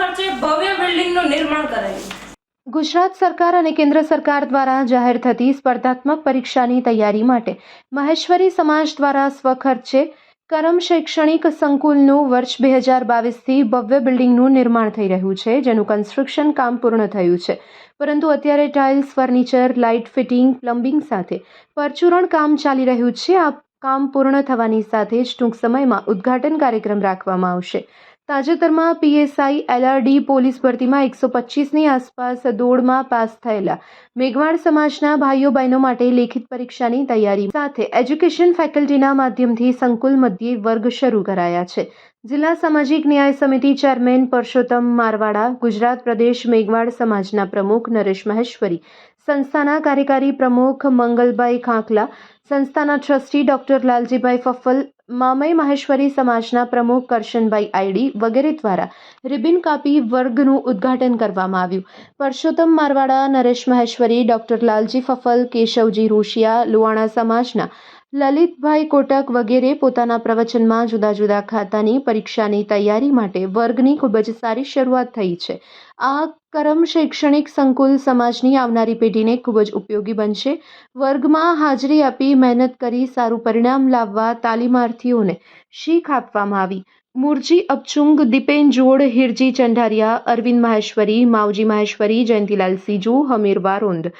ખર્ચે ભવ્ય બિલ્ડિંગનું નિર્માણ કરાયું। ગુજરાત સરકાર અને કેન્દ્ર સરકાર દ્વારા જાહેર થતી સ્પર્ધાત્મક પરીક્ષાની તૈયારી માટે મહેશ્વરી સમાજ દ્વારા સ્વખર્ચે કરમ શૈક્ષણિક સંકુલનું વર્ષ 2022થી ભવ્ય બિલ્ડિંગનું નિર્માણ થઈ રહ્યું છે, જેનું કન્સ્ટ્રક્શન કામ પૂર્ણ થયું છે, પરંતુ અત્યારે tiles, furniture, light fitting, plumbing સાથે પરચુરણ કામ ચાલી રહ્યું છે। આ કામ પૂર્ણ થવાની સાથે જ ટૂંક સમયમાં ઉદ્ઘાટન કાર્યક્રમ રાખવામાં આવશે। તાજેતરમાં પીએસઆઈ એલઆરડી પોલીસ ભરતીમાં 125ની આસપાસ દોડમાં પાસ થયેલા મેઘવાડ સમાજના ભાઈઓ બહેનો માટે લેખિત પરીક્ષાની તૈયારી સાથે એજ્યુકેશન ફેકલ્ટીના માધ્યમથી સંકુલ મધ્યે વર્ગ શરૂ કરાયા છે। જિલ્લા સામાજિક ન્યાય સમિતિ ચેરમેન પરસોત્તમ મારવાડા, ગુજરાત પ્રદેશ મેઘવાડ સમાજના પ્રમુખ નરેશ મહેશ્વરી, સંસ્થાના કાર્યકારી પ્રમુખ મંગલભાઈ ખાંખલા, સંસ્થાના ટ્રસ્ટી ડોક્ટર લાલજીભાઈ ફફ્ફલ, મામઈ મહેશ્વરી સમાજના પ્રમુખ કરશનભાઈ આઈડી વગેરે દ્વારા રિબિન કાપી વર્ગનું ઉદ્ઘાટન કરવામાં આવ્યું। પરસોત્તમ મારવાડા, નરેશ મહેશ્વરી, ડોક્ટર લાલજી ફફ્ફલ, કેશવજી રોશિયા, લુવાણા સમાજના લલિતભાઈ કોટક વગેરે પોતાના પ્રવચનમાં જુદા જુદા ખાતાની પરીક્ષાની તૈયારી માટે વર્ગની ખૂબ જ સારી શરૂઆત થઈ છે। આ કરમ શૈક્ષણિક સંકુલ સમાજની આવનારી પેઢીને ખૂબ જ ઉપયોગી બનશે। વર્ગમાં હાજરી આપી મહેનત કરી સારું પરિણામ લાવવા તાલીમાર્થીઓને શીખ આપવામાં આવી। મુરજી અપચુંગ, દીપેન જોડ, હિરજી ચંઢારિયા, અરવિંદ મહેશ્વરી, માવજી મહેશ્વરી, જયંતિલાલ સીજુ, હમીર વારોંદ,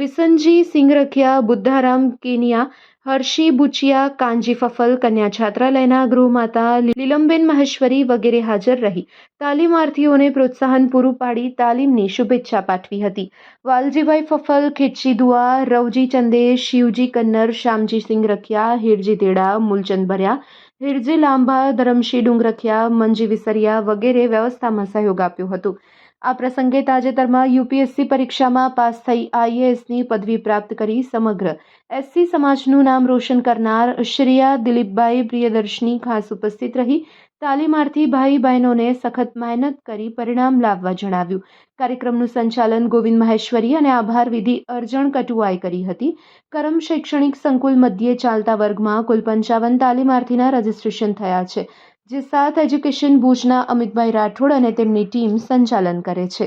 વિસનજી સિંગરખિયા, બુદ્ધારામ કેનિયા, હર્ષી બુચિયા, કાનજી ફફ્ફલ, કન્યા છાત્રાલયના ગૃહમાતા લીલમબેન મહેશ્વરી વગેરે હાજર રહી તાલીમાર્થીઓને પ્રોત્સાહન પૂરું પાડી તાલીમની શુભેચ્છા પાઠવી હતી। વાલજીભાઈ ફફ્ફલ, ખીચ્છી દુઆ, રવજી ચંદેશ, શિવજી કન્નર, શ્યામજી સિંગરખિયા, હિરજી તેડા, મૂલચંદ ભર્યા, હિરજી લાંભા, ધરમશી ડુંગરખિયા, મંજી વિસરિયા વગેરે વ્યવસ્થામાં સહયોગ આપ્યો હતો। આ પ્રસંગે તાજેતરમાં યુપીએસસી પરીક્ષામાં પાસ થઈ આઈએએસની પદવી પ્રાપ્ત કરી સમગ્ર એસસી સમાજનું નામ રોશન કરનાર શ્રેયા દિલીપભાઈ પ્રિયદર્શની ખાસ ઉપસ્થિત રહી તાલીમાર્થી ભાઈ બહેનોને સખત મહેનત કરી પરિણામ લાવવા જણાવ્યું। કાર્યક્રમનું સંચાલન ગોવિંદ મહેશ્વરી અને આભાર વિધિ અર્જણ કટુઆએ કરી હતી। કરમ શૈક્ષણિક સંકુલ મધ્યે ચાલતા વર્ગમાં કુલ 55 તાલીમાર્થીના રજીસ્ટ્રેશન થયા છે, જે સાથ એજ્યુકેશન ભુજના અમિતભાઈ રાઠોડ અને તેમની ટીમ સંચાલન કરે છે।